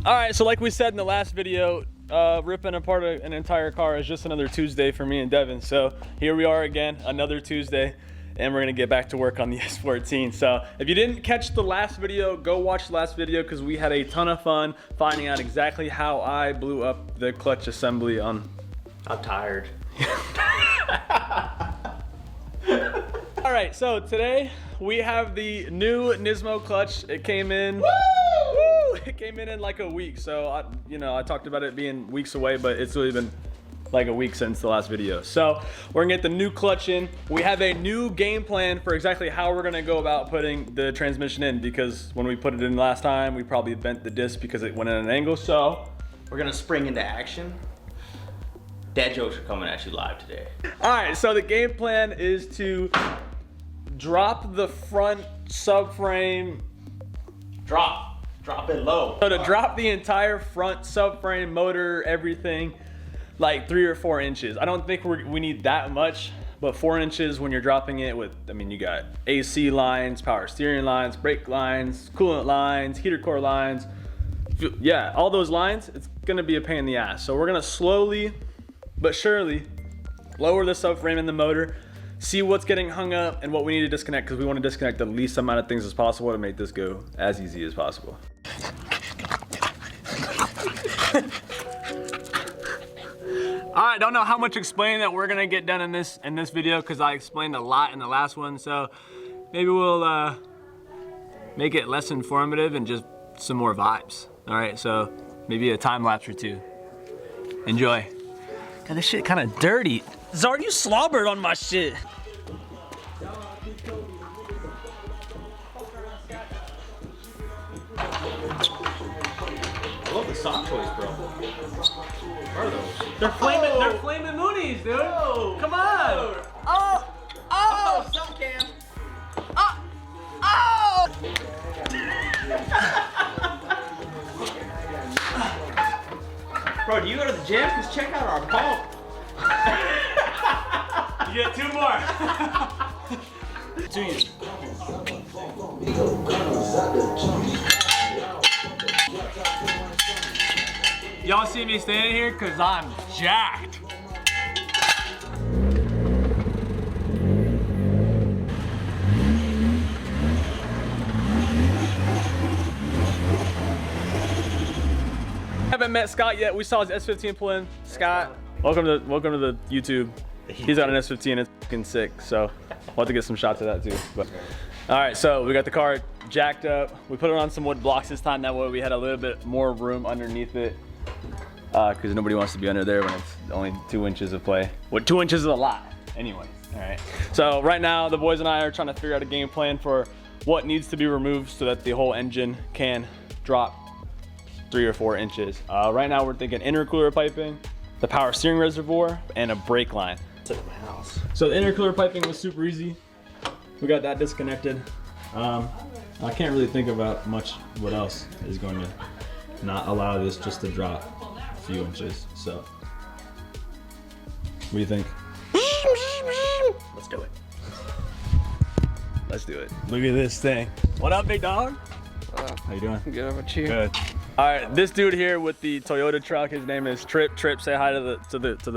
All right, so like we said in the last video, ripping apart an entire car is just another Tuesday for me and Devin. So here we are again, another Tuesday, and we're gonna get back to work on the S14. So if you didn't catch the last video, go watch the last video because we had a ton of fun finding out exactly how I blew up the clutch assembly on. I'm tired. All right, so today we have the new Nismo clutch. It came in. Woo! It came in like a week. So I talked about it being weeks away, but it's really been like a week since the last video. So we're gonna get the new clutch in. We have a new game plan for exactly how we're gonna go about putting the transmission in, because when we put it in last time, we probably bent the disc because it went at an angle. So we're gonna spring into action. Dad jokes are coming at you live today. All right, so the game plan is to drop the front subframe. Drop it low. So to drop the entire front subframe, motor, everything, like 3 or 4 inches. I don't think we need that much, but 4 inches when you're dropping it with, I mean, you got AC lines, power steering lines, brake lines, coolant lines, heater core lines. Yeah, all those lines, it's gonna be a pain in the ass. So we're gonna slowly but surely lower the subframe and the motor, see what's getting hung up and what we need to disconnect, because we want to disconnect the least amount of things as possible to make this go as easy as possible. All right, don't know how much explaining that we're gonna get done in this video, because I explained a lot in the last one. So maybe we'll make it less informative and just some more vibes. All right, so maybe a time lapse or two. Enjoy. God, this shit kind of dirty. Zard, you slobbered on my shit. I love the sock toys, bro. What are those? They're flaming moonies, dude. Oh. Come on. Oh, sock cam. Bro, do you go to the gym? Because check out our pump. You get 2 more. 2 years. Y'all see me standing here? Because I'm jacked. Haven't met Scott yet. We saw his S15 pull in. Scott, welcome to the YouTube. He's got an S15. It's fucking sick. So we'll have to get some shots of that too. But all right, so we got the car jacked up. We put it on some wood blocks this time. That way we had a little bit more room underneath it, because nobody wants to be under there when it's only 2 inches of play. Well, 2 inches is a lot anyway. All right. So right now the boys and I are trying to figure out a game plan for what needs to be removed so that the whole engine can drop 3 or 4 inches. Right now we're thinking intercooler piping, the power steering reservoir, and a brake line. Look at my house. So the intercooler piping was super easy. We got that disconnected. I can't really think about much what else is going to not allow this just to drop a few inches. So what do you think? Let's do it. Let's do it. Look at this thing. What up, big dog? How you doing? Good, how about you? Good. All right, this dude here with the Toyota truck, his name is Trip. Trip, say hi to the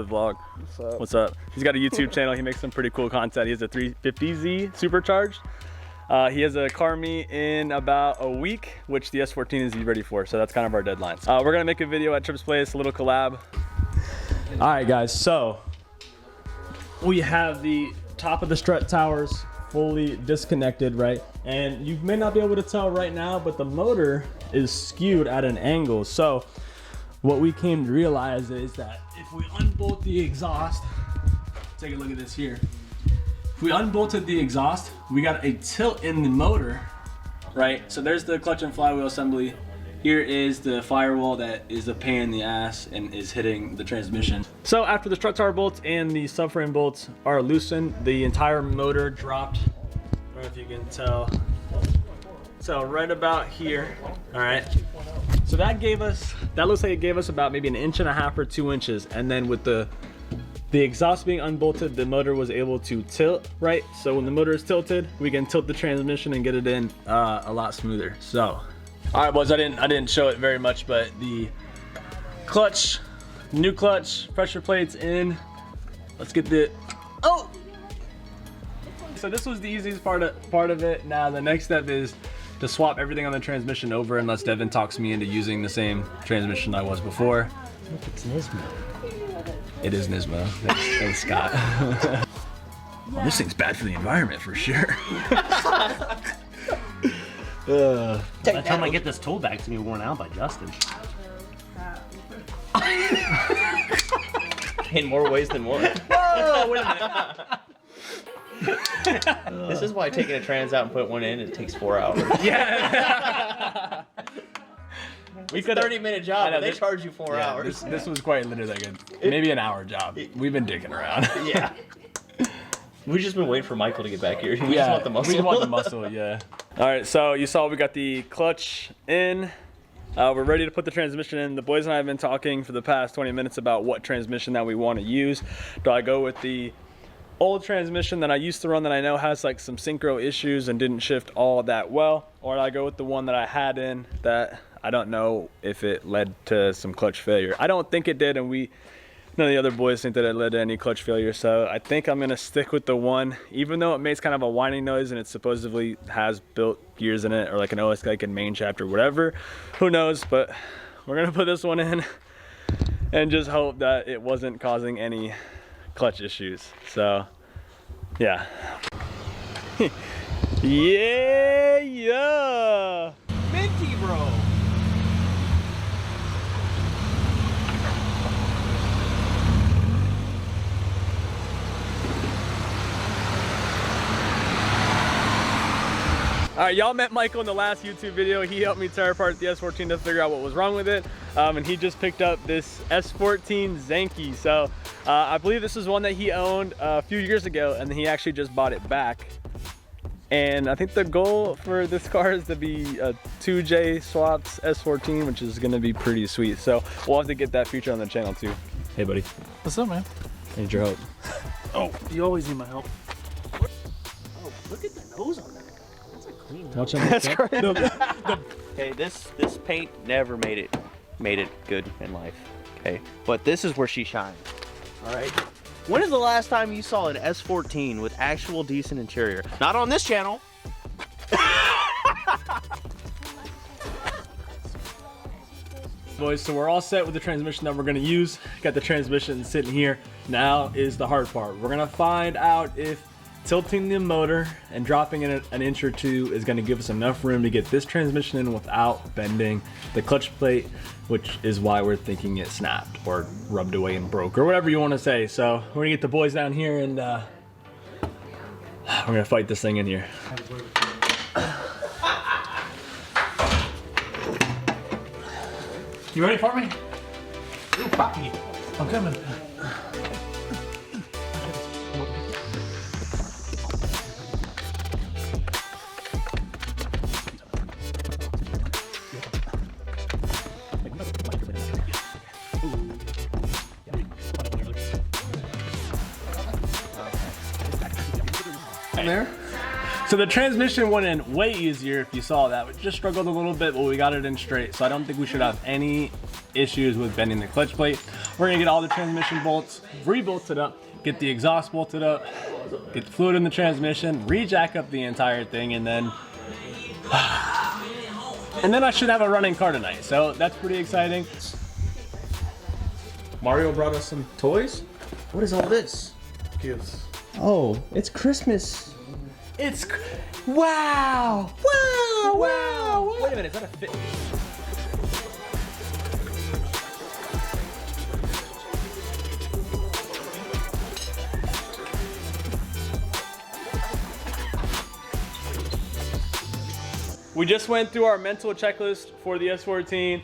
vlog. What's up? What's up? He's got a YouTube channel. He makes some pretty cool content. He has a 350Z supercharged. He has a car meet in about a week, which the S14 is ready for. So that's kind of our deadlines. We're gonna make a video at Trip's place, a little collab. All right, guys. So we have the top of the strut towers fully disconnected, right? And you may not be able to tell right now, but the motor is skewed at an angle. So what we came to realize is that if we unbolt the exhaust, take a look at this here. If we unbolted the exhaust, we got a tilt in the motor, right? So there's the clutch and flywheel assembly. Here is the firewall that is a pain in the ass and is hitting the transmission. So after the strut tower bolts and the subframe bolts are loosened, the entire motor dropped. I don't know if you can tell. So right about here, all right? So that looks like it gave us about maybe 1.5 inches or 2 inches. And then with the exhaust being unbolted, the motor was able to tilt, right? So when the motor is tilted, we can tilt the transmission and get it in a lot smoother. So All right, boys, I didn't show it very much, but the clutch, new clutch, pressure plates in. Let's get the, oh! So this was the easiest part of it. Now the next step is to swap everything on the transmission over, unless Devin talks me into using the same transmission I was before. Look, it's Nismo. It is Nismo. Thanks, Scott. Well, this thing's bad for the environment for sure. By the time I get this tool bag, it's gonna be worn out by Justin. In more ways than one. Whoa, wait a minute. This is why taking a trans out and putting one in, it takes 4 hours. Yeah. We could 30-minute job, and they charge you 4 hours. This was quite literally like maybe an hour job. We've been digging around. Yeah. We've just been waiting for Michael to get back here. We just want the muscle. We want the muscle, yeah. All right, so you saw we got the clutch in. We're ready to put the transmission in. The boys and I have been talking for the past 20 minutes about what transmission that we want to use. Do I go with the old transmission that I used to run that I know has like some synchro issues and didn't shift all that well? Or do I go with the one that I had in that I don't know if it led to some clutch failure? I don't think it did, and none of the other boys think that it led to any clutch failure, so I think I'm gonna stick with the one, even though it makes kind of a whining noise and it supposedly has built gears in it, or like an OS like in main shaft or whatever. Who knows, but we're gonna put this one in and just hope that it wasn't causing any clutch issues. So, yeah. Yeah! Minty, bro! All right, y'all met Michael in the last YouTube video. He helped me tear apart the S14 to figure out what was wrong with it. And he just picked up this S14 Zenki. So I believe this is one that he owned a few years ago, and he actually just bought it back. And I think the goal for this car is to be a 2J swapped S14, which is gonna be pretty sweet. So we'll have to get that feature on the channel too. Hey buddy. What's up, man? I need your help. Oh, you always need my help. Oh, look at the nose on that. That's a clean nose. Watch out. That's great. Okay, this paint never made it good in life. Okay, but this is where she shines. All right. When is the last time you saw an S14 with actual decent interior? Not on this channel. Boys, so we're all set with the transmission that we're gonna use. Got the transmission sitting here. Now is the hard part. We're gonna find out if tilting the motor and dropping it an inch or two is gonna give us enough room to get this transmission in without bending the clutch plate, which is why we're thinking it snapped or rubbed away and broke or whatever you wanna say. So we're gonna get the boys down here and we're gonna fight this thing in here. You ready for me? Ooh, Poppy. I'm coming. There. So the transmission went in way easier if you saw that. We just struggled a little bit, but we got it in straight. So I don't think we should have any issues with bending the clutch plate. We're gonna get all the transmission bolts re-bolted up, get the exhaust bolted up, get the fluid in the transmission, re-jack up the entire thing, and then I should have a running car tonight. So that's pretty exciting. Mario brought us some toys. What is all this? Gifts. Oh, it's Christmas. It's wow! Wow! Wow! Wait a minute, is that a fit? We just went through our mental checklist for the S14.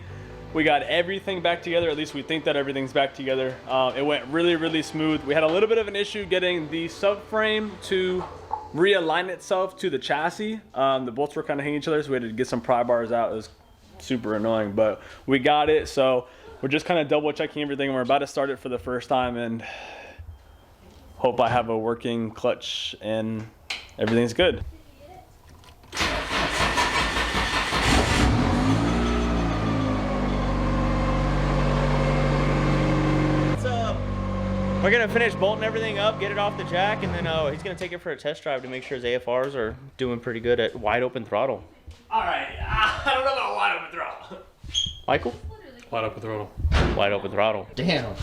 We got everything back together, at least we think that everything's back together. It went really, really smooth. We had a little bit of an issue getting the subframe to realign itself to the chassis. The bolts were kind of hitting each other, so we had to get some pry bars out. It was super annoying, but we got it. So we're just kind of double checking everything, and we're about to start it for the first time and hope I have a working clutch and everything's good. We're gonna finish bolting everything up, get it off the jack, and then he's gonna take it for a test drive to make sure his AFRs are doing pretty good at wide open throttle. All right, I don't know about wide open throttle. Michael? Wide open throttle. Wide open throttle. Damn.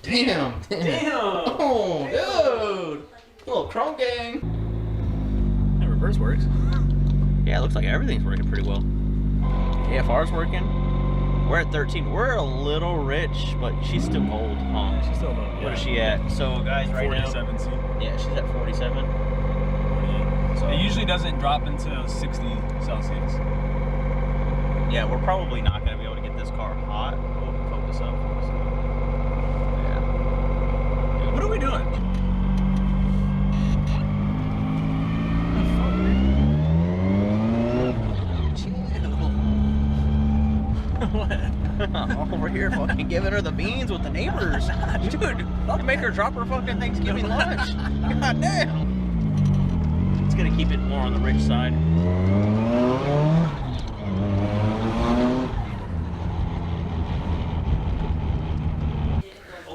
Damn. Damn. Oh, dude. Little chrome gang. That reverse works. Yeah, it looks like everything's working pretty well. AFR's working. We're at 13. We're a little rich, but she's still cold, huh? She's still low. What is she at? So, guys, right 47 now. C. Yeah, she's at 47. 48. So it usually doesn't drop until 60 Celsius. Yeah, we're probably not going to be able to get this car hot. Oh, focus up. Yeah. What are we doing? Over here fucking giving her the beans with the neighbors. Dude, about to make her drop her fucking Thanksgiving lunch. God damn. It's gonna keep it more on the rich side.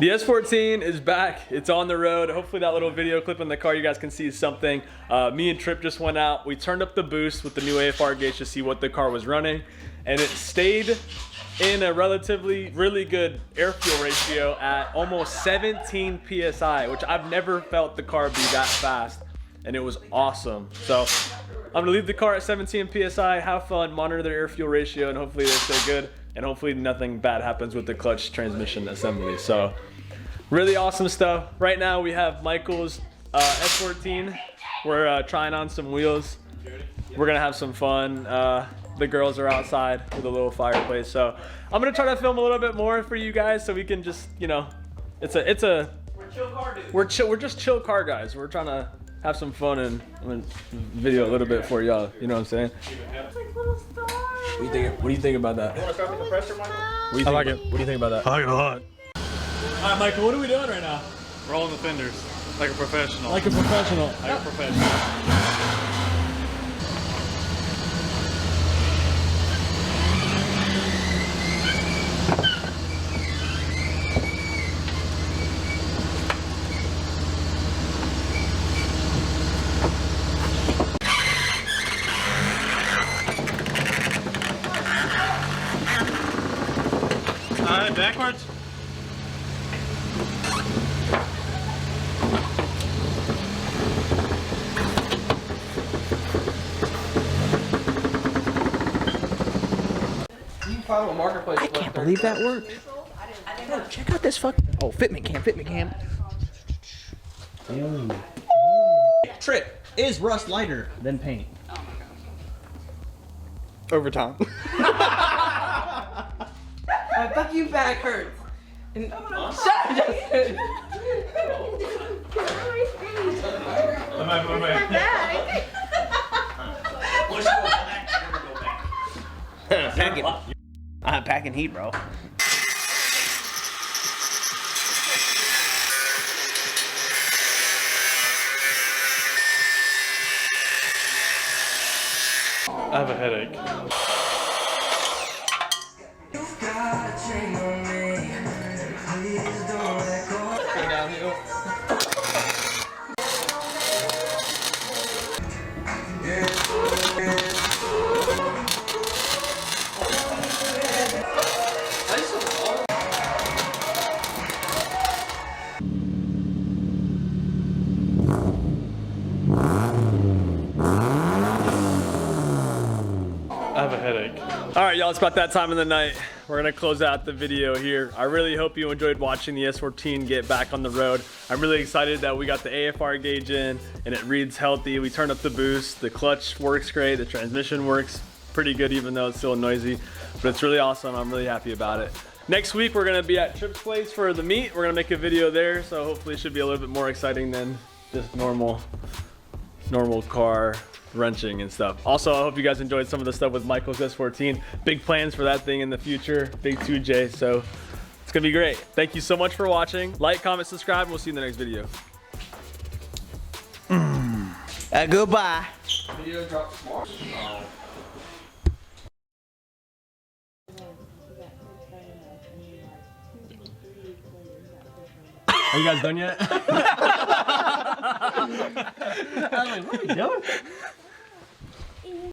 The S14 is back. It's on the road. Hopefully that little video clip in the car you guys can see is something. Me and Trip just went out. We turned up the boost with the new AFR gauge to see what the car was running, and it stayed in a really good air fuel ratio at almost 17 PSI, which I've never felt the car be that fast, and it was awesome. So I'm gonna leave the car at 17 PSI, have fun, monitor their air fuel ratio, and hopefully they stay good, and hopefully nothing bad happens with the clutch transmission assembly. So really awesome stuff. Right now we have Michael's S14. We're trying on some wheels. We're gonna have some fun. The girls are outside with a little fireplace, so I'm gonna try to film a little bit more for you guys, so we can just, you know, we're chill car dudes. We're just chill car guys. We're trying to have some fun and video a little bit for y'all. You know what I'm saying? It's like little stars. What do you think about that? You wanna start the compressor, Michael? I like it. What do you think about that? I like it a lot. All right, Michael, what are we doing right now? Rolling the fenders like a professional. Like a professional. Like a professional. Backwards. Follow a marketplace. I can't believe that worked. Bro, check out this oh, fitment cam. Trip, is rust lighter than paint? Over time. My fucking back hurts. And shut up, Justin. My back. Packing heat, bro. I have a headache. I have a headache. All right, y'all, it's about that time of the night. We're gonna close out the video here. I really hope you enjoyed watching the S14 get back on the road. I'm really excited that we got the AFR gauge in and it reads healthy. We turned up the boost, the clutch works great, the transmission works pretty good even though it's still noisy, but it's really awesome. I'm really happy about it. Next week, we're gonna be at Trip's place for the meet. We're gonna make a video there, so hopefully it should be a little bit more exciting than just normal car wrenching and stuff. Also, I hope you guys enjoyed some of the stuff with Michael's S14. Big plans for that thing in the future, big 2J, so it's gonna be great. Thank you so much for watching. Like, comment, subscribe, and we'll see you in the next video. Goodbye. Video drops tomorrow. Are you guys done yet? I was like, what are you doing?